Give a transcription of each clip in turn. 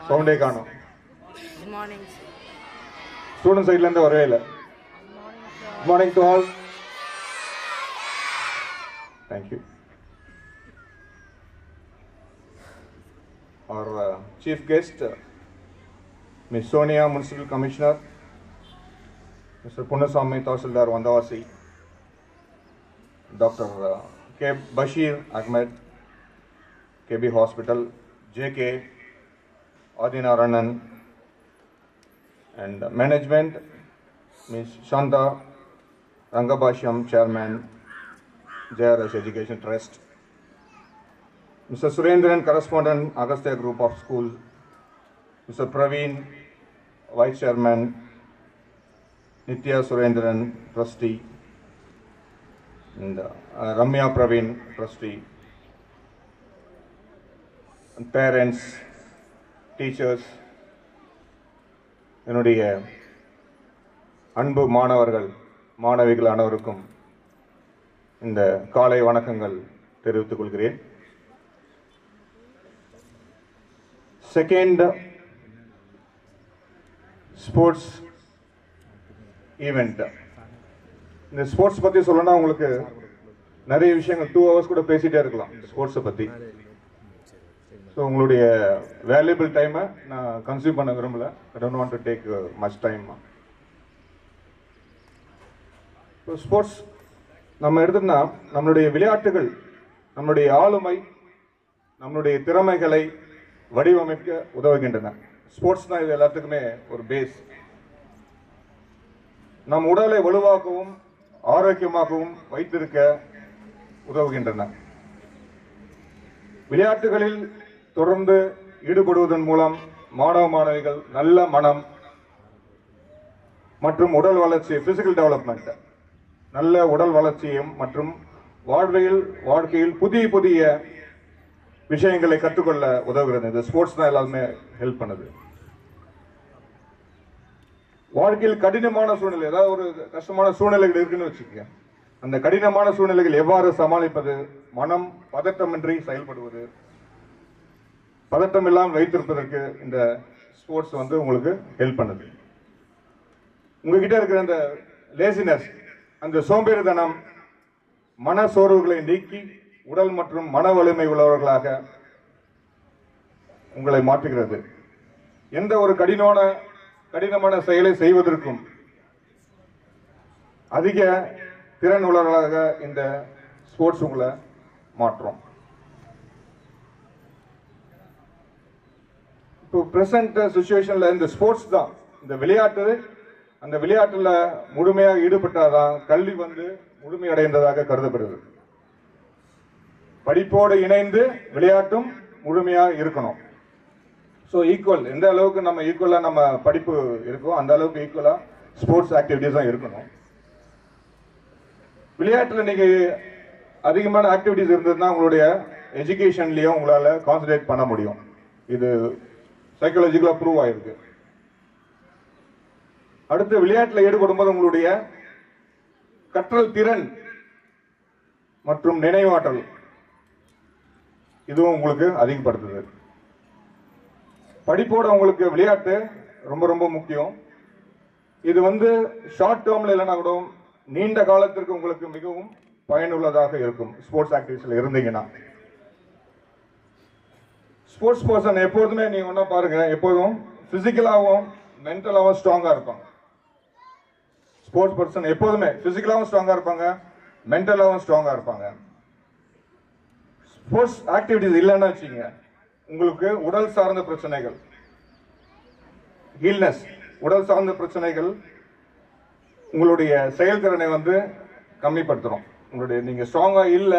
சவுண்டே காணும். Good morning. Student சைட்ல இருந்து வரவே இல்லை. Good morning to all. Thank you. Our chief guest, Ms. Sonia, Municipal Commissioner, Mr. Punasamy, Tahsildar, Vandavasi, Dr. K. Bashir Ahmed, KB Hospital, JK, Adinaranan, and management, Ms. Shanta Rangabashyam, Chairman, JRS Education Trust, Mr. Surendran, Correspondent, Agastya Group of School, Mr. Praveen, Vice Chairman, Nitya Surendran, Trustee, and Ramya Praveen, Trustee, and parents, teachers, என்னுடைய அன்பு மாணவர்கள் மாணவிகள் அனைவருக்கும் இந்த காலை வணக்கங்கள் தெரிவித்துக் கொள்கிறேன். Second sports event. இந்த ஸ்போர்ட்ஸ் பத்தி சொல்லணும்னா உங்களுக்கு நிறைய விஷயங்கள் 2 hours கூட பேசிட்டே இருக்கலாம் ஸ்போர்ட்ஸை பத்தி. ஸோ உங்களுடைய வேல்யூபிள் டைமை நான் கன்சியூம் பண்ண விரும்பல. I don't want to take much time. இப்போ ஸ்போர்ட்ஸ் நம்ம எடுத்தோம்னா நம்மளுடைய விளையாட்டுகள் நம்மளுடைய ஆளுமை நம்மளுடைய திறமைகளை வடிவமைக்க உதவுகின்றன. ஸ்போர்ட்ஸ் தான் இது எல்லாத்துக்குமே ஒரு பேஸ். நம் உடலை வலுவாக்கவும் ஆரோக்கியமாகவும் வைத்திருக்க உதவுகின்றன. விளையாட்டுகளில் தொடர்ந்து ஈடுபடுவதன் மூலம் மாணவ மாணவிகள் நல்ல மனம் மற்றும் உடல் வளர்ச்சி, பிசிக்கல் டெவலப்மெண்ட், நல்ல உடல் வளர்ச்சியும் மற்றும் வாழ்க்கையில் புதிய புதிய விஷயங்களை கற்றுக்கொள்ள உதவுகிறது. இந்த ஸ்போர்ட்ஸ் தான் எல்லாருமே ஹெல்ப் பண்ணுது. வாழ்க்கையில் கடினமான சூழ்நிலை, ஏதாவது ஒரு கஷ்டமான சூழ்நிலைகள் இருக்குன்னு வச்சுக்கோங்க. அந்த கடினமான சூழ்நிலைகள் எவ்வாறு சமாளிப்பது, மனம் பதட்டமின்றி செயல்படுவது, பதட்டம் இல்லாமல் வைத்திருப்பதற்கு இந்த ஸ்போர்ட்ஸ் வந்து உங்களுக்கு ஹெல்ப் பண்ணுது. உங்ககிட்ட இருக்கிற அந்த லேசினஸ், அந்த சோம்பேறித்தனம், மன சோர்வுகளை நீக்கி உடல் மற்றும் மன வலிமை உள்ளவர்களாக உங்களை மாற்றுகிறது. எந்த ஒரு கடினமான செயலை செய்வதற்கும் அதிக திறன் உள்ளவர்களாக இந்த ஸ்போர்ட்ஸ் உங்களை மாற்றும். இப்போ பிரசன்ட் சிச்சுவேஷன்ல இந்த ஸ்போர்ட்ஸ் தான், இந்த விளையாட்டு, அந்த விளையாட்டுல முழுமையாக ஈடுபட்டாதான் கல்வி வந்து முழுமையடைந்ததாக கருதப்படுது. படிப்போடு இணைந்து விளையாட்டும் முழுமையாக இருக்கணும். ஸோ ஈக்குவல், எந்த அளவுக்கு நம்ம ஈக்குவலா நம்ம படிப்பு இருக்கோ அந்த அளவுக்கு ஈக்குவலா ஸ்போர்ட்ஸ் ஆக்டிவிட்டிஸும் இருக்கணும். விளையாட்டுல நீங்க அதிகமான ஆக்டிவிட்டிஸ் இருந்ததுன்னா உங்களுடைய எஜுகேஷன்லயும் உங்களால கான்சன்ட்ரேட் பண்ண முடியும். இது சைக்காலஜிக்கலா ப்ரூவ் ஆயிருக்கு. அடுத்து விளையாட்டுல ஈடுபடும் போது உங்களுடைய கற்றல் திறன் மற்றும் நினைவாற்றல் இதுவும் உங்களுக்கு அதிகப்படுத்துது. படிப்போட உங்களுக்கு விளையாட்டு ரொம்ப ரொம்ப முக்கியம். இது வந்து ஷார்ட் டேர்ம்ல இல்லைன்னா கூட நீண்ட காலத்திற்கு உங்களுக்கு மிகவும் பயனுள்ளதாக இருக்கும். ஸ்போர்ட்ஸ் ஆக்டிவிட்டிஸ்ல இருந்தீங்கன்னா ஸ்போர்ட்ஸ் பர்சன் எப்போதுமே நீங்க ஒன்னா பாருங்க, எப்போதும் பிசிக்கலாகவும் மென்டலாகவும் ஸ்ட்ராங்கா இருப்பாங்க. ஸ்போர்ட்ஸ் பர்சன் எப்போதுமே பிசிக்கலாகவும் ஸ்ட்ராங்கா இருப்பாங்க, மென்டலாகவும் ஸ்ட்ராங்கா இருப்பாங்க. ஸ்போர்ட்ஸ் ஆக்டிவிட்டிஸ் இல்லைன்னா வச்சுங்க, உங்களுக்கு உடல் சார்ந்த பிரச்சனைகள், ஹீல்னஸ், உடல் சார்ந்த பிரச்சனைகள் உங்களுடைய செயல்திறனை வந்து கம்மிப்படுத்துறோம். உங்களுடைய நீங்க ஸ்ட்ராங்கா இல்ல,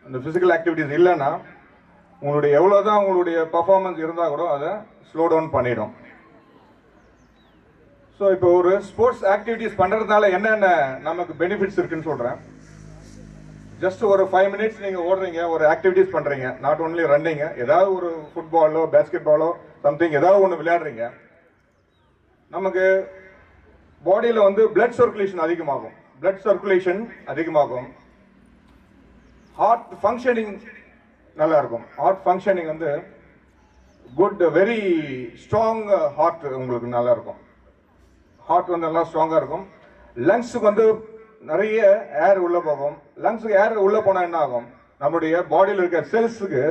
அந்த பிசிக்கல் ஆக்டிவிட்டிஸ் இல்லைன்னா உங்களுடைய எவ்வளவுதான் உங்களுடைய பர்ஃபார்மன்ஸ் இருந்தா கூட அதை ஸ்லோ டவுன் பண்ணிடும். ஸோ இப்போ ஒரு ஸ்போர்ட்ஸ் ஆக்டிவிட்டிஸ் பண்றதுனால என்னென்ன நமக்கு பெனிஃபிட்ஸ் இருக்குன்னு சொல்றேன். ஜஸ்ட் ஒரு 5 minutes நீங்க ஓடுறீங்க, ஒரு ஆக்டிவிட்டிஸ் பண்றீங்க, நாட் ஓன்லி ரன்னிங், ஏதாவது ஒரு ஃபுட்பாலோ பேஸ்கெட் பாலோ சம்திங் ஏதாவது ஒன்று விளையாடுறீங்க, நமக்கு பாடியில வந்து பிளட் சர்க்குலேஷன் அதிகமாகும். ஹார்ட் ஃபங்க்ஷனிங் நல்லா இருக்கும். ஹார்ட் ஃபங்க்ஷனிங் வந்து குட் வெரி ஸ்ட்ராங் ஹார்ட் உங்களுக்கு நல்லா இருக்கும். ஹார்ட் வந்து நல்லா ஸ்ட்ராங்கா இருக்கும். லங்ஸுக்கு வந்து நிறைய ஏர் உள்ள போகும். லங்ஸுக்கு ஏர் உள்ள போனா என்ன ஆகும், நம்மளுடைய பாடியில் இருக்க செல்ஸுக்கு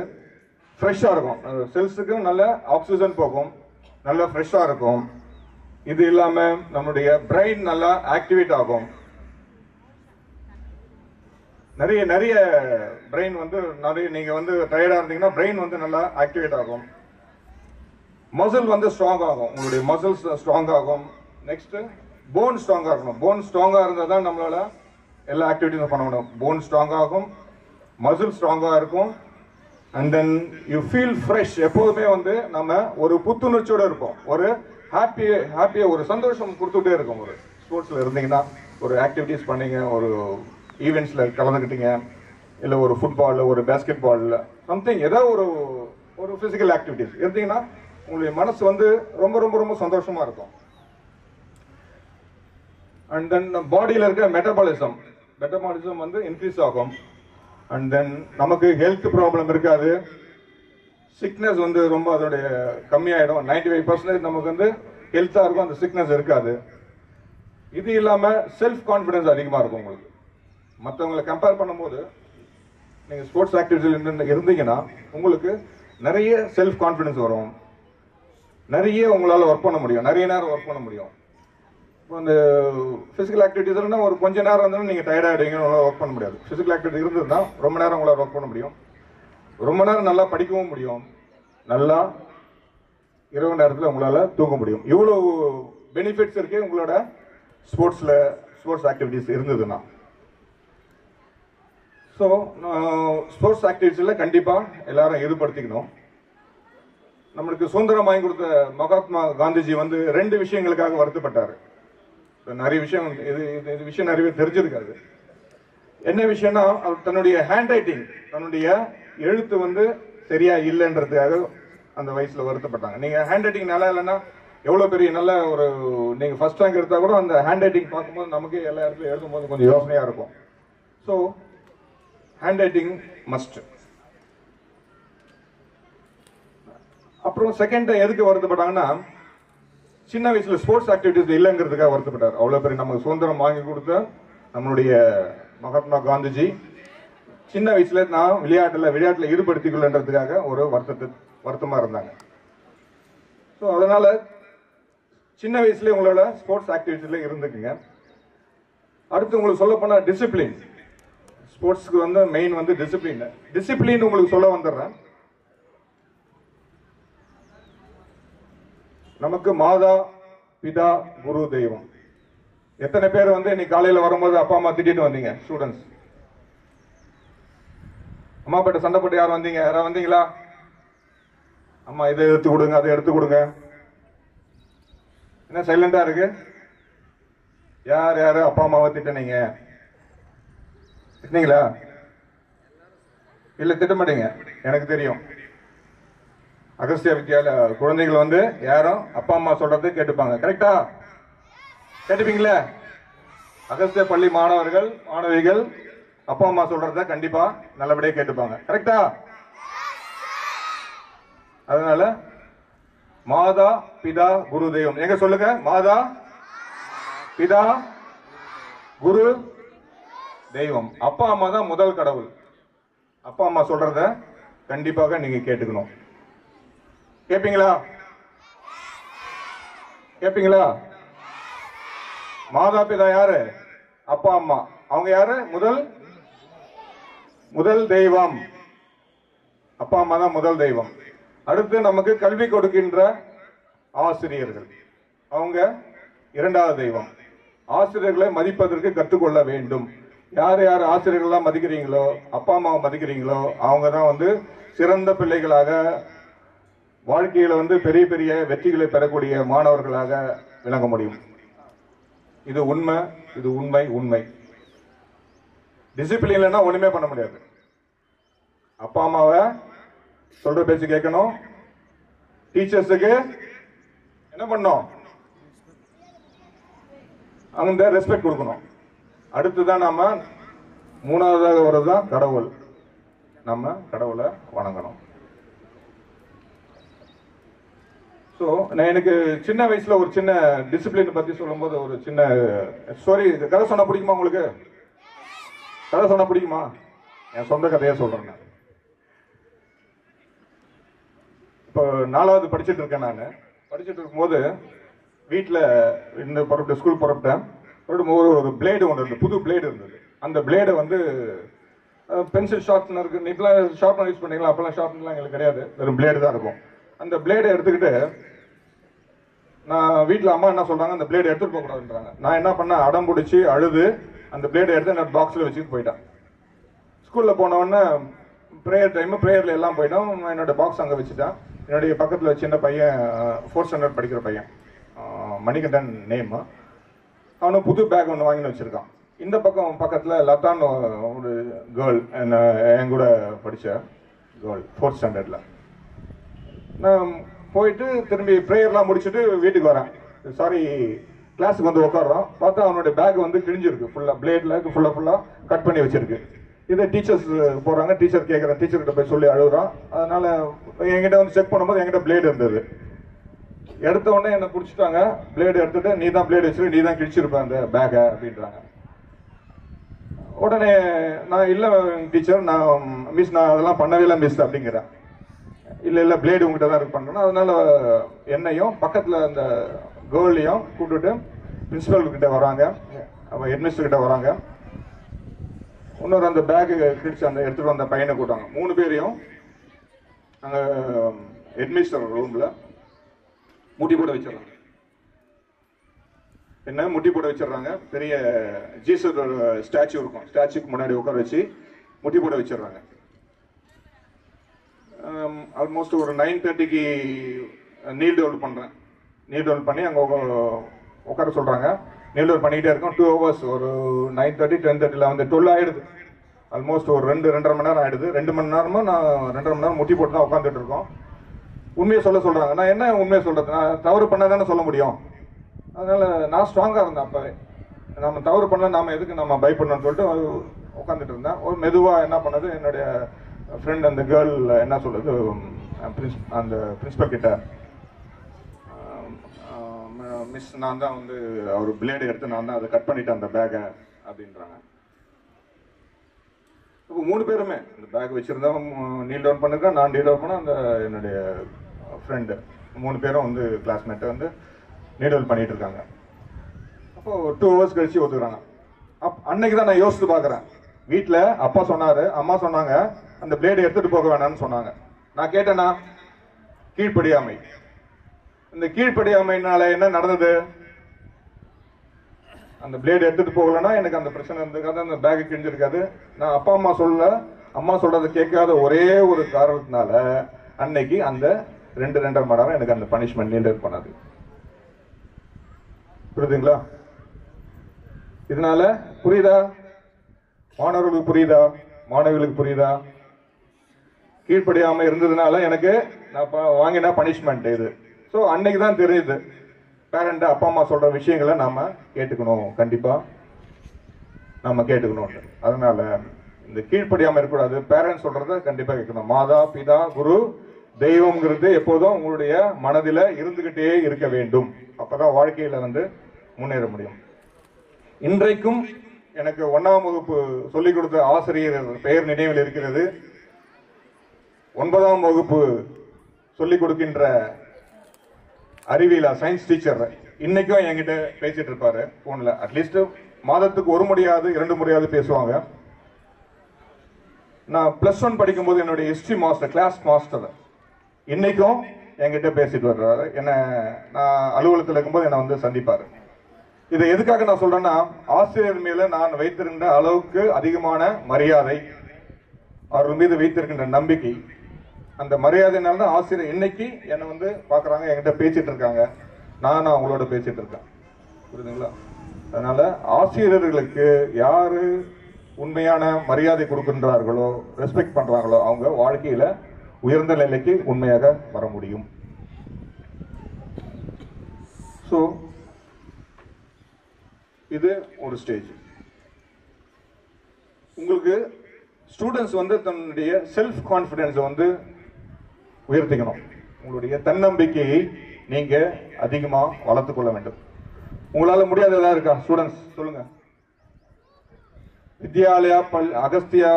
ஃப்ரெஷ்ஷா இருக்கும். செல்ஸுக்கு நல்ல ஆக்சிஜன் போகும், நல்ல ஃப்ரெஷ்ஷா இருக்கும். இது இல்லாம நம்மளுடைய பிரெயின் நல்லா ஆக்டிவேட் ஆகும். நிறைய நிறைய பிரெயின் வந்து நிறைய நீங்க வந்து டயர்டா இருந்தீங்கன்னா பிரெயின் வந்து நல்லா ஆக்டிவேட் ஆகும். மசில் வந்து ஸ்ட்ராங் ஆகும், உங்களுடைய மசில்ஸ் ஸ்ட்ராங் ஆகும். நெக்ஸ்ட் போன் ஸ்ட்ராங்கா இருக்கணும். போன் ஸ்ட்ராங்கா இருந்தா தான் நம்மளால எல்லா ஆக்டிவிட்டிஸும் பண்ண முடியும். போன் ஸ்ட்ராங் ஆகும், மசில் ஸ்ட்ராங்கா இருக்கும். And then you feel fresh. எப்போதுமே வந்து நம்ம ஒரு புத்துணர்ச்சியோட இருப்போம். ஒரு ஹாப்பியா ஒரு சந்தோஷம் கொடுத்துட்டே இருக்கும். ஒரு ஸ்போர்ட்ஸ்ல இருந்தீங்கன்னா, ஒரு ஆக்டிவிட்டிஸ் பண்ணீங்க, ஒரு ஈவெண்ட்ஸ்ல கலந்துக்கிட்டீங்க, இல்லை ஒரு ஃபுட்பால், ஒரு பேஸ்கெட் பால்ல சம்திங் ஏதோ ஒரு பிசிக்கல் ஆக்டிவிட்டிஸ் இருந்தீங்கன்னா உங்களுடைய மனசு வந்து ரொம்ப ரொம்ப ரொம்ப சந்தோஷமா இருக்கும். அண்ட் தென் பாடியில் இருக்க மெட்டபாலிசம் வந்து இன்க்ரீஸ் ஆகும். அண்ட் தென் நமக்கு ஹெல்த் ப்ராப்ளம் இருக்காது. சிக்னஸ் வந்து ரொம்ப அதோடைய கம்மியாயிடும். 95% நமக்கு வந்து ஹெல்த்தா இருக்கும், அந்த சிக்னஸ் இருக்காது. இது இல்லாம செல்ஃப் கான்பிடன்ஸ் அதிகமா இருக்கும் உங்களுக்கு. மற்றவங்களை கம்பேர் பண்ணும்போது நீங்க ஸ்போர்ட்ஸ் ஆக்டிவிட்டியில் இருந்தீங்கன்னா உங்களுக்கு நிறைய செல்ஃப் கான்பிடன்ஸ் வரும். நிறைய உங்களால ஒர்க் பண்ண முடியும், நிறைய நேரம் ஒர்க் பண்ண முடியும். அந்த பிசிக்கல் ஆக்டிவிட்டிஸ் ஒரு கொஞ்ச நேரம் இருந்தாலும் நீங்க டயர்ட் ஆயிடுவீங்க, ஒர்க் பண்ண முடியாது. பிசிக்கல் ஆக்டிவிட்டி இருந்ததுன்னா ரொம்ப நேரம் உங்களால் ஒர்க் பண்ண முடியும், ரொம்ப நேரம் நல்லா படிக்கவும் முடியும், நல்லா இரவு நேரத்தில் உங்களால தூங்க முடியும். இவ்வளவு பெனிஃபிட்ஸ் இருக்கு உங்களோட ஸ்போர்ட்ஸ் ஆக்டிவிட்டிஸ் இருந்ததுன்னா. ஸோ ஸ்போர்ட்ஸ் ஆக்டிவிட்டிஸ்ல கண்டிப்பா எல்லாரும் ஈடுபடுத்திக்கணும். நம்மளுக்கு சுதந்திரம் வாங்கி கொடுத்த மகாத்மா காந்திஜி வந்து 2 விஷயங்களுக்காக வருத்தப்பட்டாரு. நிறைய விஷயம் இது விஷயம் நிறைய தெரிஞ்சிருக்காது. என்ன விஷயம்னா, அவர் தன்னுடைய ஹேண்ட் ரைட்டிங், தன்னுடைய எழுத்து வந்து சரியா இல்லைன்றதுக்காக அந்த வயசுல வருத்தப்பட்டாங்க. நீங்க ஹேண்ட் ரைட்டிங் நல்லா இல்லைன்னா எவ்வளவு பெரிய நல்ல ஒரு நீங்க ஃபர்ஸ்ட் ரேங்க் எடுத்தா கூட அந்த ஹேண்ட் ரைட்டிங் பார்க்கும்போது நமக்கு எல்லா இடத்துலையும் எழுதும்போது கொஞ்சம் யோசனையா இருக்கும். So hand writing must. அப்புறம் செகண்ட் எதுக்கு வருத்தப்பட்டாங்கன்னா, சின்ன வயசுல ஸ்போர்ட்ஸ் ஆக்டிவிட்டிஸ் இல்லைங்கிறதுக்காக வருத்தப்பட்டார். அவ்வளவு பெரிய நமக்கு சுதந்திரம் வாங்கி கொடுத்த நம்மளுடைய மகாத்மா காந்திஜி சின்ன வயசுல நான் விளையாட்டுல ஈடுபடுத்திக்கொள்ளன்றதுக்காக ஒரு வருத்தமா இருந்தாங்க. ஸோ அதனால சின்ன வயசுல உங்களோட ஸ்போர்ட்ஸ் ஆக்டிவிட்டிஸ்ல இருந்துக்குங்க. அடுத்து உங்களுக்கு சொல்ல போனா டிசிப்ளின். ஸ்போர்ட்ஸ்க்கு வந்து மெயின் வந்து டிசிப்ளின் உங்களுக்கு சொல்ல வந்துடுறேன். நமக்கு மாதா பிதா குரு தெய்வம். எத்தனை பேர் வந்து இன்னைக்கு காலையில வரும்போது அப்பா அம்மா திட்டிட்டு வந்தீங்க? ஸ்டூடெண்ட்ஸ் அம்மா கிட்ட சண்டை போட்டு யாரும் வந்தீங்க? யாராவது வந்தீங்களா? அம்மா இதை எடுத்து கொடுங்க, அதை எடுத்து கொடுங்க. என்ன சைலண்டா இருக்கு? யாரு அப்பா அம்மாவை திட்டினீங்க? திட்டினீங்களா? இல்ல திட்ட மாட்டீங்க, எனக்கு தெரியும். அகஸ்தியா வித்யாலயா குழந்தைகள் வந்து யாரும் அப்பா அம்மா சொல்றது கேட்டுப்பாங்க. கரெக்டா? கேட்டுப்பீங்களா? அகஸ்தியா பள்ளி மாணவிகள் அப்பா அம்மா சொல்றத கண்டிப்பா நல்லபடியா கேட்டுப்பாங்க. கரெக்டா? அதனால மாதா பிதா குரு தெய்வம். எங்க சொல்லுங்க? மாதா பிதா குரு தெய்வம். அப்பா அம்மா தான் முதல் கடவுள். அப்பா அம்மா சொல்றத கண்டிப்பாக நீங்க கேட்டுக்கணும். கேப்பீங்களா? மாதா பிதா யாரு? அப்பா அம்மா. அவங்க யாரு? முதல் தெய்வம். அப்பா அம்மா தான் முதல் தெய்வம். அடுத்து நமக்கு கல்வி கொடுக்கின்ற ஆசிரியர்கள், அவங்க இரண்டாவது தெய்வம். ஆசிரியர்களை மதிப்பதற்கு கற்றுக்கொள்ள வேண்டும். யார் ஆசிரியர்கள்லாம் மதிக்கிறீங்களோ, அப்பா அம்மாவை மதிக்கிறீங்களோ, அவங்க தான் வந்து சிறந்த பிள்ளைகளாக, வாழ்க்கையில வந்து பெரிய பெரிய வெற்றிகளை பெறக்கூடிய மாணவர்களாக விளங்க முடியும். இது உண்மை. டிசிப்ளின் இல்லைன்னா ஒண்ணுமே பண்ண முடியாது. அப்பா அம்மாவை சொல்ற பேச்சு கேட்கணும். டீச்சர்ஸுக்கு என்ன பண்ணணும்? அந்த ரெஸ்பெக்ட் கொடுக்கணும். அடுத்துதான் நாம மூணாவதாக வரதுதான் கடவுள். நம்ம கடவுளை வணங்கணும். ஸோ நான் எனக்கு சின்ன வயசுல ஒரு சின்ன டிசிப்ளின் பத்தி சொல்லும்போது ஒரு சின்ன ஸ்டோரி. கதை சொன்னா பிடிக்குமா உங்களுக்கு? கதை சொன்னா பிடிக்குமா? என் சொந்த கதையா சொல்றேன். நான் இப்போ 4வது படிச்சுட்டு இருக்கேன். நான் படிச்சுட்டு இருக்கும்போது வீட்டில் இந்த புறப்பட்டு ஸ்கூல் புறப்பட்டேன். ஒரு பிளேடு ஒன்று இருந்தது, புது பிளேடு இருந்தது. அந்த பிளேடை வந்து பென்சில் ஷார்ப்னருக்கு இப்பெல்லாம் ஷார்ப்னர் யூஸ் பண்ணிக்கலாம், அப்பெல்லாம் ஷார்ப்னர்லாம் எங்களுக்கு கிடையாது, வெறும் பிளேடு தான் இருக்கும். அந்த பிளேடை எடுத்துக்கிட்டு நான் வீட்டில் அம்மா என்ன சொல்றாங்க, அந்த பிளேடை எடுத்துட்டு போகக்கூடாதுன்றாங்க. நான் என்ன பண்ணேன், அடம் பிடிச்சி அழுது அந்த பிளேடை எடுத்து என்னோட பாக்ஸில் வச்சுட்டு போயிட்டேன். ஸ்கூலில் போனவொடனே ப்ரேயர் டைம், ப்ரேயரில் எல்லாம் போயிட்டோம். என்னோட பாக்ஸ் அங்கே வச்சுட்டேன். என்னுடைய பக்கத்தில் சின்ன பையன் 4th ஸ்டாண்டர்ட் படிக்கிற பையன், மணிகண்டன் நேம். அவனும் புது பேக் ஒன்று வாங்கின்னு வச்சிருக்கான். இந்த பக்கம் பக்கத்தில் லதான்னு ஒரு கேர்ள், என் கூட படித்த கேர்ள் 4th ஸ்டாண்டர்டில். நான் போயிட்டு திரும்பி ப்ரேயர்லாம் முடிச்சுட்டு வீட்டுக்கு வரேன். சாரி, கிளாஸுக்கு வந்து உட்காடுறோம். பார்த்தா அவனுடைய பேக் வந்து கிழிஞ்சிருக்கு, ஃபுல்லாக பிளேடில் ஃபுல்லாக கட் பண்ணி வச்சிருக்கு. இதை டீச்சர்ஸ் போகிறாங்க, டீச்சர் கேட்குறேன், டீச்சர்கிட்ட போய் சொல்லி அழுகுறான். அதனால என்கிட்ட வந்து செக் பண்ணும்போது என்கிட்ட பிளேடு இருந்தது. எடுத்த உடனே என்னை பிடிச்சிட்டாங்க. பிளேடு எடுத்துட்டு, நீ தான் பிளேடு வச்சுட்டு நீ தான் கிழிச்சிருப்பேன் அந்த பேக்கை அப்படின்றாங்க. உடனே நான் இல்லை டீச்சர், நான் மிஸ், நான் அதெல்லாம் பண்ணவே இல்லை மிஸ் அப்படிங்கிறேன். இல்லை பிளேடு உங்ககிட்ட தான் இருக்கு பண்ணணும். அதனால என்னையும் பக்கத்தில் அந்த கேர்ளையும் கூப்பிட்டுட்டு பிரின்சிபல் கிட்ட வராங்க, அவன் ஹெட்மிஸ்டர் கிட்ட வராங்க. இன்னொரு அந்த பேக்கு கிழிச்சு அந்த எடுத்துட்டு வந்த பையனை கூட்டாங்க. 3 பேரையும் நாங்கள் ஹெட்மிஸ்டர் ரூம்ல முட்டி போட வச்சிடறாங்க. என்ன முட்டி போட வச்சிடறாங்க. பெரிய ஜீசஸ் ஸ்டாச்சு இருக்கும், ஸ்டாச்சுக்கு முன்னாடி உட்கார வச்சு முட்டி போட வச்சிடறாங்க. ஆல்மோஸ்ட் ஒரு 9:30க்கு நீல் டவுன் பண்றேன். நீல் டவுன் பண்ணி அங்கே உட்கார சொல்றாங்க. நீல் டவுன் பண்ணிக்கிட்டே இருக்கோம். 2 hours, ஒரு 9:30 10:30 வந்து 12 ஆயிடுது. ஆல்மோஸ்ட் ஒரு 2-2.5 மணி நேரம் ஆயிடுது. 2 மணி நேரமும் நான் 2.5 மணி நேரம் முட்டி போட்டு தான் உட்காந்துட்டு இருக்கோம். உண்மையை சொல்றாங்க. நான் என்ன உண்மையை சொல்றது, நான் தவறு பண்ணதானே சொல்ல முடியும். அதனால நான் ஸ்ட்ராங்கா இருந்தேன். அப்பவே நம்ம தவறு பண்ணல, நாம எதுக்கு நம்ம பயப்படணும்னு சொல்லிட்டு உட்காந்துட்டு இருந்தேன். ஒரு மெதுவா என்ன பண்ணது, என்னுடைய ஃப்ரெண்ட் அந்த கேர்ள் என்ன சொல்லுது, அந்த பிரின்சிபல் கிட்ட, மிஸ் நான் தான் வந்து அவர் பிளேடு எடுத்து நான் தான் அதை கட் பண்ணிட்டேன் அந்த பேக்கை அப்படின்றாங்க. இப்போ 3 பேருமே இந்த பேக் வச்சிருந்தவன் நீல் டவுன் பண்ணிருக்கேன், நான் நீல் டவுன் பண்ண அந்த என்னுடைய ஃப்ரெண்டு, 3 பேரும் வந்து கிளாஸ்மேட்டை வந்து நீல் டவுன் பண்ணிட்டு இருக்காங்க. அப்போ 2 hours கழிச்சு ஒத்துக்கிறாங்க. அன்னைக்கு தான் நான் யோசித்து பார்க்குறேன். வீட்டில் அப்பா சொன்னாரு, அம்மா சொன்னாங்க அந்த பிளேடு எடுத்துட்டு போக வேணாம்னு சொன்னாங்க. நான் கேட்டேன்னா கீழ்ப்படியாமை. இந்த கீழ்ப்படியாமைனால என்ன நடந்தது, அந்த பிளேடு எடுத்துட்டு போகலன்னா எனக்கு அந்த பிரச்சனை இருந்திருக்காது, அந்த பேக் கிழிஞ்சிருக்காது. நான் அப்பா அம்மா அம்மா சொல்றதை கேட்காத ஒரே ஒரு காரணத்தினால அன்னைக்கு அந்த 2-2.5 மணி நேரம் எனக்கு அந்த பனிஷ்மெண்ட் நீல் பண்ணாது. புரியுதுங்களா? இதனால புரியுதா? மாணவர்களுக்கு புரியுதா? மாணவிகளுக்கு புரியுதா? கீழ்ப்படியாம இருந்ததுனால எனக்கு நான் வாங்கின பனிஷ்மெண்ட் இது. ஸோ அன்னைக்கு தான் தெரியுது, பேரண்ட் அப்பா அம்மா சொல்ற விஷயங்களை நாம கேட்டுக்கணும், கண்டிப்பா நாம கேட்டுக்கணும். அதனால இந்த கீழ்ப்படியாம இருக்கக்கூடாது, பேரண்ட்ஸ் சொல்றத கண்டிப்பா கேட்கணும். மாதா பிதா குரு தெய்வம்ங்கிறது எப்போதும் உங்களுடைய மனதில் இருந்துகிட்டே இருக்க வேண்டும். அப்பதான் வாழ்க்கையில வந்து முன்னேற முடியும். இன்றைக்கும் எனக்கு 1ஆம் வகுப்பு சொல்லிக் கொடுத்த ஆசிரியர் பெயர் நினைவில் இருக்கிறது. 9ஆம் வகுப்பு சொல்லிக் கொடுக்கின்ற அறிவியல் சயின்ஸ் டீச்சர் இன்னைக்கும் என்கிட்ட பேசிட்டு இருப்பாரு போன்ல. அட்லீஸ்ட் மாதத்துக்கு 1 முறையாவது 2 முறையாவது பேசுவாங்க. நான் +1 படிக்கும் போது என்னுடைய ஹிஸ்டரி மாஸ்டர், கிளாஸ் மாஸ்டர் இன்னைக்கும் என்கிட்ட பேசிட்டு வர்றாரு. என்ன நான் அலுவலகத்தில் இருக்கும்போது என்னை வந்து சந்திப்பாரு. இதை எதுக்காக நான் சொல்றேன்னா, ஆசிரியர் மேல நான் வைத்திருந்த அளவுக்கு அதிகமான மரியாதை, அவர்கள் மீது வைத்திருக்கின்ற நம்பிக்கை, அந்த மரியாதைனால தான் ஆசிரியர் இன்னைக்கு என்னை வந்து பாக்குறாங்க, என்கிட்ட பேசிட்டு இருக்காங்க, நானும் அவங்களோட பேசிட்டு இருக்கேன். புரியுதுங்களா? அதனால ஆசிரியர்களுக்கு யாரு உண்மையான மரியாதை கொடுக்கின்றார்களோ, ரெஸ்பெக்ட் பண்றாங்களோ, அவங்க வாழ்க்கையில உயர்ந்த நிலைக்கு உண்மையாக வர முடியும். ஸோ இது ஒரு ஸ்டேஜ். உங்களுக்கு ஸ்டூடெண்ட்ஸ் வந்து தன்னுடைய செல்ஃப் கான்ஃபிடன்ஸை வந்து உயர்த்திக்கணும். உங்களுடைய தன்னம்பிக்கையை நீங்க அதிகமா வளர்த்து கொள்ள வேண்டும். உங்களால முடியாத ஏதாவது இருக்கா ஸ்டூடெண்ட்ஸ்? சொல்லுங்க. வித்யாலயா அகஸ்தியா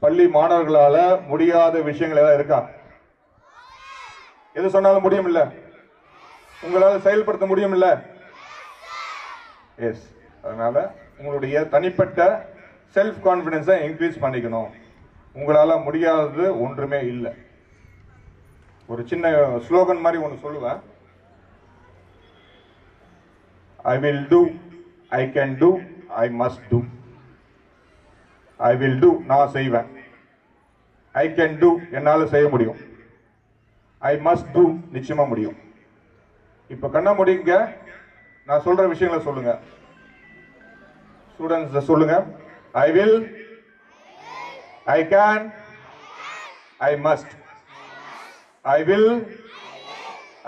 பள்ளி மாணவர்களால முடியாத விஷயங்கள் ஏதாவது இருக்கா? எது சொன்னாலும் முடியும் இல்ல? உங்களால செயல்படுத்த முடியும் இல்ல? எஸ். அதனால உங்களுடைய தனிப்பட்ட செல்ஃப் கான்பிடன்ஸை இன்க்ரீஸ் பண்ணிக்கணும். உங்களால முடியாதது ஒன்றுமே இல்லை. ஒரு சின்ன ஸ்லோகன் மாதிரி ஒன்று சொல்லுவேன். I will do, I can do, I must do. I will do, நான் செய்வேன். I can do, என்னால செய்ய முடியும். I must do, நிச்சயமா முடியும். இப்ப கண்ண முடிங்க, நான் சொல்ற விஷயங்களை சொல்லுங்க. ஸ்டூடெண்ட்ஸ் சொல்லுங்க. I will, I can, I must. I will,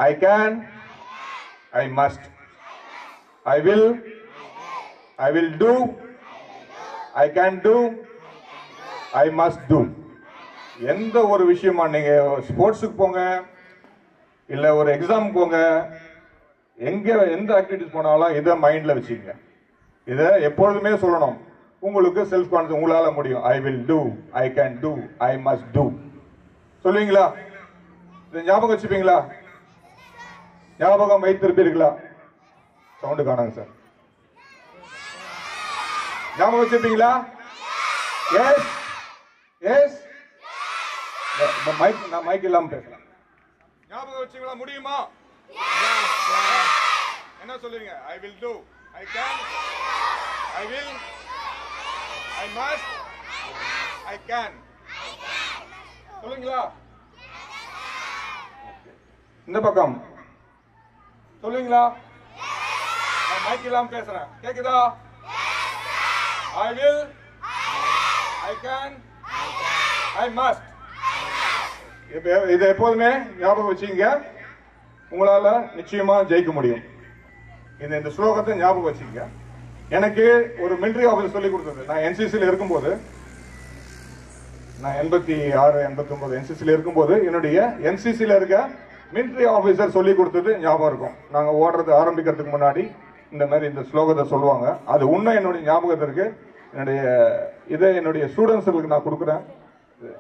I can, I must. I will do, I can do, I must do. எந்த ஒரு விஷயமா நீங்க ஸ்போர்ட்ஸுக்கு போங்க, இல்ல ஒரு எக்ஸாம் போங்க, எந்த ஆக்டிவிட்டிஸ் போனாலும் இதை மைண்ட்ல வச்சுக்கங்க. இதை எப்பொழுதுமே சொல்லணும். உங்களுக்கு செல்ஃப் கான்ஃபிடன்ஸ், உங்களால முடியும். I will do, I can do, I must do. சொல்லுவீங்களா? ஞாபகம் வச்சுப்பீங்களா? ஞாபகம் வைத்திருப்பீர்களா? சவுண்டு காணாங்க சார். ஞாபகம் வச்சிருப்பீங்களா? Yes yes. நான் மைக் இல்லாம பேசலாம். ஞாபகம் வச்சுங்களா? முடியுமா? என்ன சொல்லுவீங்க? I will do, I can, I will, I must, I can. சொல்லுங்களா? இந்த பக்கம் சொல்லுங்களா? நான் மைக் இல்லாம பேசுறேன். கேக்குதா? I will, I can, I must. இதை எப்போதுமே ஞாபகம் வச்சுங்க. உங்களால நிச்சயமா ஜெயிக்க முடியும். இந்த ஸ்லோகத்தை ஞாபகம் வச்சுங்க. எனக்கு ஒரு மிலிட்டரி ஆபீசர் சொல்லி கொடுத்தது. நான் என்சிசியில் இருக்கும்போது, நான் 86 89 என்சிசியில் இருக்கும்போது என்னுடைய என்சிசியில் இருக்க மிலிட்டரி ஆபீசர் சொல்லி கொடுத்தது ஞாபகம் இருக்கும். நாங்க ஓடுறது ஆரம்பிக்கிறதுக்கு முன்னாடி இந்த மாதிரி இந்த ஸ்லோகத்தை சொல்லுவாங்க. அது உண்மை என்னுடைய ஞாபகத்திற்கு என்னுடைய ஸ்டூடெண்ட்ஸுக்கு நான் கொடுக்குறேன்.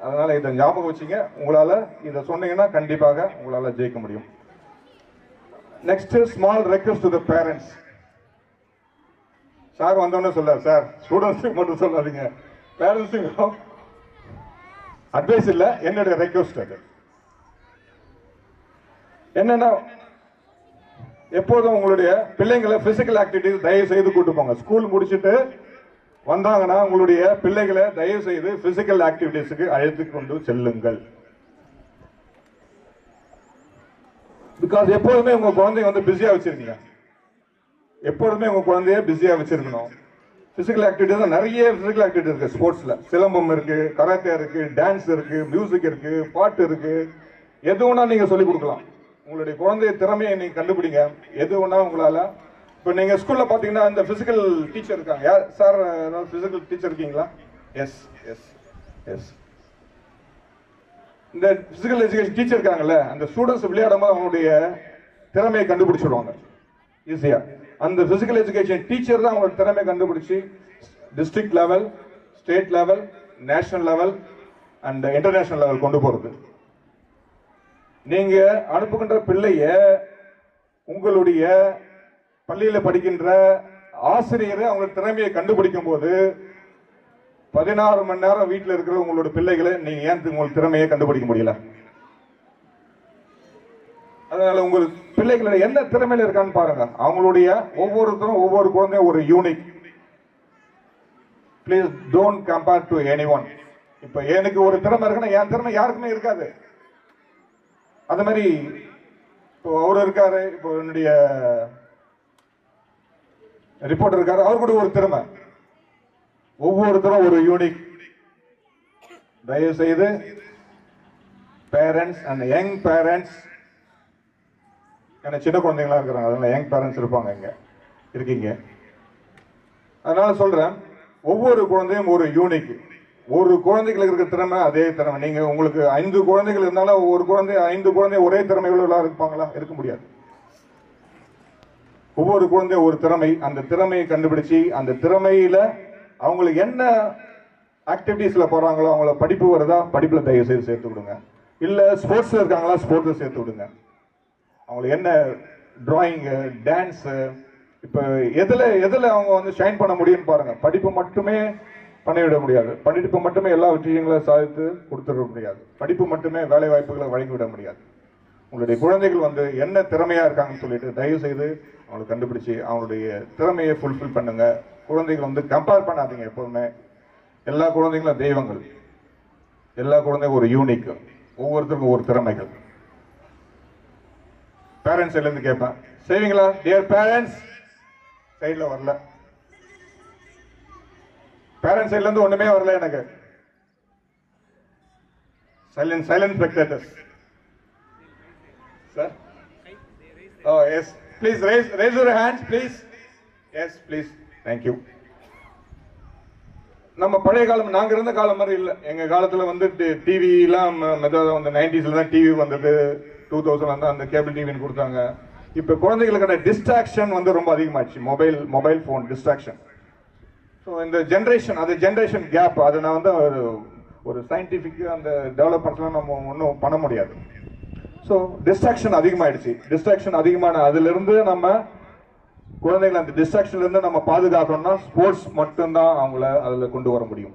அதனால இதை ஞாபகம் வச்சுங்க. உங்களால இதை சொன்னீங்கன்னா கண்டிப்பாக உங்களால ஜெயிக்க முடியும். Next, small request to the parents. Sir வந்தோடனே சொல்ல, சார் ஸ்டூடெண்ட்ஸுக்கு மட்டும் சொல்லாதீங்க, பேரண்ட்ஸுக்கும் அட்வைஸ் இல்லை, என்னுடைய ரெக்வெஸ்ட். அது என்னன்னா, எப்போதும் உங்களுடைய பிள்ளைங்களை பிசிக்கல் ஆக்டிவிட்டிஸ் தயவு செய்து கூட்டு போங்க. ஸ்கூல் முடிச்சுட்டு வந்தாங்கன்னா உங்களுடைய பிள்ளைகளை தயவு செய்து பிசிக்கல் ஆக்டிவிட்டிஸுக்கு அழைத்து கொண்டு செல்லுங்கள். பிகாஸ் எப்போதுமே உங்க குழந்தைங்க வந்து பிஸியா வச்சிருக்கீங்க. எப்பொழுதுமே உங்க குழந்தைய பிஸியா வச்சிருக்கணும். பிசிக்கல் ஆக்டிவிட்டிஸ் நிறைய பிசிக்கல் ஆக்டிவிட்டி இருக்கு. ஸ்போர்ட்ஸ்ல சிலம்பம் இருக்கு, கராத்தே இருக்கு, டான்ஸ் இருக்கு, மியூசிக் இருக்கு, பாட்டு இருக்கு. எது வேணா நீங்க சொல்லிக் கொடுக்கலாம். உங்களுடைய குழந்தைய திறமையை நீங்க கண்டுபிடிங்க. எது வேணா உங்களால. இப்போ நீங்க ஸ்கூல்ல பாத்தீங்கன்னா இந்த பிசிக்கல் டீச்சர் இருக்காங்க. யார் சார்? பிசிக்கல் டீச்சர் இருக்கீங்களா? Yes yes yes. இந்த பிசிக்கல் எஜுகேஷன் டீச்சர் இருக்காங்கல்ல, அந்த ஸ்டூடெண்ட்ஸ் விளையாடும்போது அவங்களுடைய திறமையை கண்டுபிடிச்சிடுவாங்க ஈஸியா. அந்த பிசிக்கல் எஜுகேஷன் டீச்சர் தான் அவங்களோட திறமையை கண்டுபிடிச்சு district level, state level, national level and international level கொண்டு போறது. நீங்க அனுப்புகின்ற பிள்ளைய உங்களுடைய பள்ளியில படிக்கின்ற ஆசிரியர் அவங்க திறமையை கண்டுபிடிக்கும் போது 16 மணி நேரம் வீட்டில் இருக்கிற உங்களோட பிள்ளைகளை நீங்க ஏன் உங்களுக்கு திறமையை கண்டுபிடிக்க முடியல? அதனால உங்கள் பிள்ளைகளோட என்ன திறமையில இருக்கான்னு பாருங்க. அவங்களுடைய ஒவ்வொருத்தரும் ஒவ்வொரு குழந்தையும் ஒரு unique. Please don't compare to anyone. இப்ப எனக்கு ஒரு திறமை இருக்குன்னா என் திறமை யாருக்குமே இருக்காது. அது மாதிரி இப்போ அவர் இருக்காரு, இப்போ என்னுடைய ரிப்போர்ட்டர் இருக்காரு, அவர் கூட ஒரு திறமை. ஒவ்வொருத்தரும் ஒரு யூனிக். தயவு செய்து பேரண்ட்ஸ் அண்ட் யங் பேரண்ட்ஸ், ஏன்னா சின்ன குழந்தைங்களா இருக்கிறாங்க, அதனால யங் பேரண்ட்ஸ் இருப்பாங்க, இங்க இருக்கீங்க. அதனால சொல்றேன், ஒவ்வொரு குழந்தையும் ஒரு யூனிக். ஒரு குழந்தைகளுக்கு இருக்கிற திறமை அதே திறமை. நீங்க உங்களுக்கு 5 குழந்தைகள் இருந்தாலும் ஒரு குழந்தை 5 குழந்தை ஒரே திறமைகளா இருப்பாங்களா? இருக்க முடியாது. ஒவ்வொரு குழந்தை ஒரு திறமை, அந்த திறமையை கண்டுபிடிச்சு அந்த திறமையில அவங்களுக்கு என்ன ஆக்டிவிட்டீஸ்ல போறாங்களோ அவங்கள படிப்பு வருதா படிப்புல தயவு செய்து சேர்த்து விடுங்க. இல்ல ஸ்போர்ட்ஸ்ல இருக்காங்களா ஸ்போர்ட்ஸ்ல சேர்த்து விடுங்க. அவங்களுக்கு என்ன டிராயிங், டான்ஸ், இப்ப எதுல அவங்க வந்து ஷைன் பண்ண முடியும்னு பாருங்க. படிப்பு மட்டுமே பண்ணிவிட முடியாது, படிப்பு மட்டுமே எல்லா விஷயங்களும் சாதித்து கொடுத்துட முடியாது, படிப்பு மட்டுமே வேலை வாய்ப்புகளை வழங்கிவிட முடியாது. உங்களுடைய குழந்தைகள் வந்து என்ன திறமையா இருக்காங்கன்னு சொல்லிட்டு தயவு செய்து அவங்களை கண்டுபிடிச்சு அவங்களுடைய திறமையை ஃபுல்ஃபில் பண்ணுங்க. குழந்தைகள் வந்து கம்பேர் பண்ணாதீங்க. எப்போதுமே எல்லா குழந்தைகளும் தெய்வங்கள், எல்லா குழந்தைகளும் ஒரு யூனிக், ஒவ்வொருத்தருக்கும் ஒரு திறமைகள். பேரண்ட்ஸ் சைட்ல இருந்து கேட்பேன், செய்வீங்களா? டியர் பேரண்ட்ஸ் சைட்ல வரல, பேரண்ட்ஸ் சைட்ல இருந்து ஒண்ணுமே வரல எனக்கு. Silent spectators. Sir? Oh, yes. Please raise your hands, please. Yes, please. Thank you. நம்ம பழைய காலம், நாங்க இருந்த காலம் மாதிரி இல்ல. எங்க காலத்துல வந்து டிவி எல்லாம் வந்து 90s தான் டிவி வந்தது, 2000 வந்து அந்த கேபிள் டிவின்னு கொடுத்தாங்க. இப்ப குழந்தைகளுக்கான டிஸ்ட்ராக்ஷன் வந்து ரொம்ப அதிகமாச்சு. Mobile phone distraction. ஸோ இந்த ஜென்ரேஷன், அது ஜென்ரேஷன் கேப், அதை நான் வந்து ஒரு சயின்டிபிக் அந்த டெவலப்மெண்ட்ஸ்லாம் நம்ம ஒன்றும் பண்ண முடியாது. ஸோ டிஸ்ட்ராக்ஷன் அதிகமாயிடுச்சு. டிஸ்ட்ராக்ஷன் அதிகமான அதுல இருந்து நம்ம குழந்தைகளை அந்த டிஸ்ட்ராக்ஷன்ல இருந்து நம்ம பாதுகாக்கணும்னா ஸ்போர்ட்ஸ் மட்டும்தான் அவங்கள அதுல கொண்டு வர முடியும்.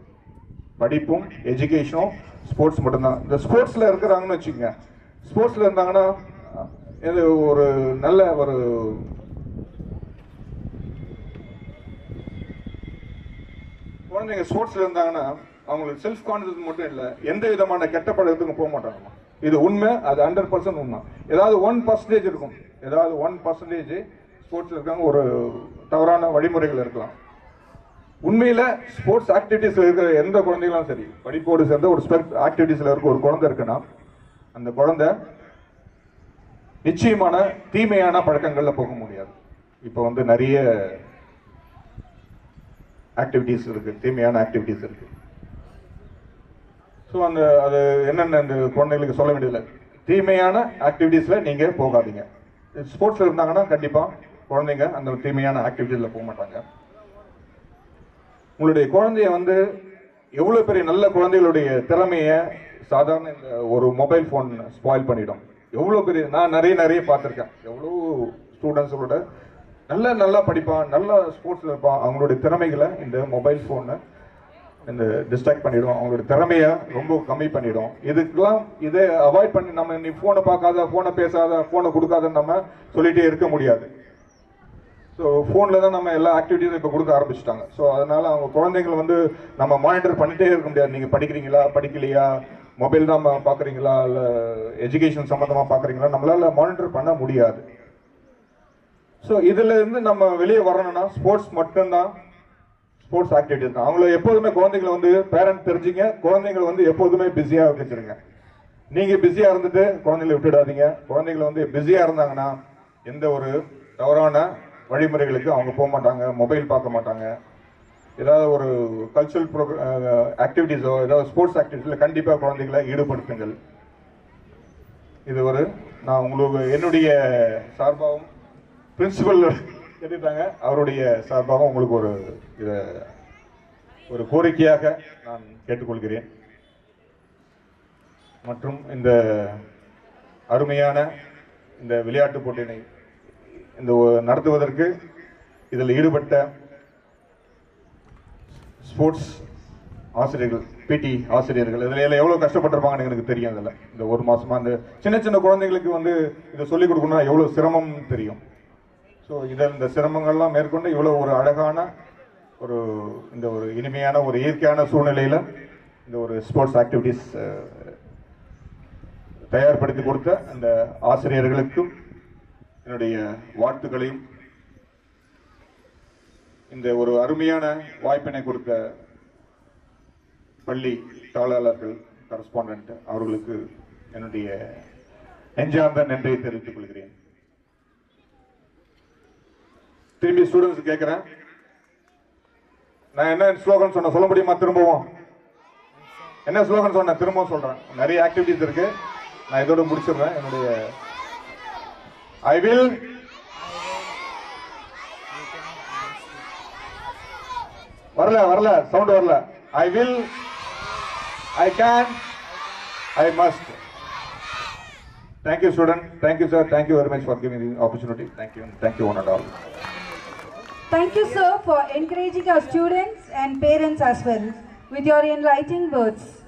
படிப்பும் எஜுகேஷனும் ஸ்போர்ட்ஸ் மட்டும்தான். இந்த ஸ்போர்ட்ஸ்ல இருக்கிறாங்கன்னு வச்சுக்கோங்க, ஸ்போர்ட்ஸ்ல இருந்தாங்கன்னா இது ஒரு நல்ல ஒரு குழந்தைங்க ஸ்போர்ட்ஸ்ல இருந்தாங்கன்னா அவங்களுக்கு செல்ஃப் கான்பிடன்ஸ் மட்டும் இல்ல, எந்த விதமான கெட்ட பழக்கத்துக்கும் போக மாட்டாங்க. இது உண்மை, அது 100% உண்மை. ஏதாவது 1% இருக்கும், ஏதாவது 1% ஸ்போர்ட்ஸ்ல இருக்காங்க, ஒரு தவறான வழிமுறைகள் இருக்கலாம். உண்மையில ஸ்போர்ட்ஸ் ஆக்டிவிட்டிஸ்ல இருக்கிற எந்த குழந்தைகளும் சரி, படிப்போடு சேர்ந்த ஒரு ஆக்டிவிட்டிஸ்ல இருக்க ஒரு குழந்தை இருக்குன்னா அந்த குழந்தை நிச்சயமான தீமையான பழக்கங்கள்ல போக முடியாது. இப்போ வந்து நிறைய ஆக்டிவிட்டிஸ் இருக்கு, தீமையான ஆக்டிவிட்டிஸ் இருக்கு. ஸோ அது என்னென்ன அந்த குழந்தைகளுக்கு சொல்ல வேண்டியதில்லை. தீமையான ஆக்டிவிட்டீஸ்ல நீங்க போகாதீங்க. ஸ்போர்ட்ஸ்ல இருந்தாங்கன்னா கண்டிப்பா குழந்தைங்க அந்த தீமையான ஆக்டிவிட்டிஸ்ல போக மாட்டாங்க. உங்களுடைய குழந்தைய வந்து எவ்வளவு பெரிய நல்ல குழந்தைகளுடைய திறமைய சாதாரண இந்த ஒரு மொபைல் போன் ஸ்பாயில் பண்ணிடும். எவ்வளவு பெரிய, நான் நிறைய பார்த்திருக்கேன். எவ்வளவு ஸ்டூடெண்ட்ஸோட நல்லா படிப்பான், நல்லா ஸ்போர்ட்ஸ்ல இருப்பான், அவங்களுடைய திறமைகளை இந்த மொபைல் போன் இந்த டிஸ்ட்ராக்ட் பண்ணிடும், அவங்களோட திறமைய ரொம்ப கம்மி பண்ணிடும். இதுக்கெல்லாம் இதை அவாய்ட் பண்ணி நம்ம நீ போனை பார்க்காத, போனை பேசாத, போனை கொடுக்காதன்னு நம்ம சொல்லிட்டே இருக்க முடியாது. ஸோ போன்ல தான் நம்ம எல்லா ஆக்டிவிட்டிஸும் இப்போ கொடுக்க ஆரம்பிச்சிட்டாங்க. ஸோ அதனால அவங்க குழந்தைங்களை வந்து நம்ம மானிட்டர் பண்ணிட்டே இருக்க முடியாது. நீங்க படிக்கிறீங்களா, படிக்கலையா, மொபைல் தான் பாக்குறீங்களா, இல்ல எஜுகேஷன் சம்பந்தமா பாக்குறீங்களா, நம்மளால மானிட்டர் பண்ண முடியாது. ஸோ இதுல இருந்து நம்ம வெளியே வரணும்னா ஸ்போர்ட்ஸ் மட்டும்தான், ஸ்போர்ட்ஸ் ஆக்டிவிட்டிஸ் தான். அவங்கள எப்போதுமே குழந்தைங்களை வந்து பேரண்ட் தெரிஞ்சுங்க, குழந்தைங்களை வந்து எப்போதுமே பிஸியா வச்சிருங்க. நீங்க பிஸியா இருந்துட்டு குழந்தைகளை விட்டுடாதீங்க. குழந்தைகளை வந்து பிஸியா இருந்தாங்கன்னா எந்த ஒரு தவறான வழிமுறைகளுக்கு அவங்க போக மாட்டாங்க, மொபைல் பார்க்க மாட்டாங்க. ஏதாவது ஒரு கல்ச்சுரல் ஆக்டிவிட்டிஸோ ஏதாவது ஸ்போர்ட்ஸ் ஆக்டிவிட்டிஸ்ல கண்டிப்பா குழந்தைகளை ஈடுபடுத்துங்கள். இது ஒரு நான் உங்களுக்கு என்னுடைய சார்பாகவும் பிரின்சிபல் கேட்டுட்டாங்க, அவருடைய சார்பாக உங்களுக்கு ஒரு கோரிக்கையாக நான் கேட்டுக்கொள்கிறேன். மற்றும் இந்த அருமையான இந்த விளையாட்டு போட்டியினை இந்த நடத்துவதற்கு இதில் ஈடுபட்ட ஸ்போர்ட்ஸ் ஆசிரியர்கள், பிடி ஆசிரியர்கள், இதுல எவ்வளவு கஷ்டப்பட்டிருப்பாங்கன்னு எனக்கு தெரியும். அதில் இந்த ஒரு மாசமா இந்த சின்ன குழந்தைங்களுக்கு வந்து இதை சொல்லிக் கொடுக்கணும்னா எவ்வளவு சிரமம் தெரியும். ஸோ இந்த சிரமங்கள்லாம் மேற்கொண்டு இவ்வளவு ஒரு அழகான இந்த ஒரு இனிமையான ஒரு இயற்கையான சூழ்நிலையில இந்த ஒரு ஸ்போர்ட்ஸ் ஆக்டிவிட்டிஸ் தயார்படுத்தி கொடுத்த அந்த ஆசிரியர்களுக்கும் என்னுடைய வாழ்த்துக்களையும், இந்த ஒரு அருமையான வாய்ப்பினை கொடுத்த பள்ளி தாளாளர்கள், கரஸ்பாண்டன்ட் அவர்களுக்கு என்னுடைய நெஞ்சார்ந்த நன்றியை தெரிவித்துக் கொள்கிறேன். திரும்பி ஸ்டூடெண்ட்ஸ் கேட்கிறேன், நான் என்ன ஸ்லோகன் சொன்ன சொல்ல முடியுமா? திரும்பவும் என்ன ஸ்லோகன் சொன்ன திரும்பவும் சொல்றேன். நிறைய ஆக்டிவிட்டிஸ் இருக்கு, நான் இதோட முடிச்சிடுறேன். என்னுடைய I will வரல சவுண்ட் வரல. I will, I can, I must. Thank you, student. Thank you, sir. Thank you very much for giving the opportunity. Thank you. Thank you, one and all. Thank you, sir, for encouraging our students and parents as well with your enlightening words.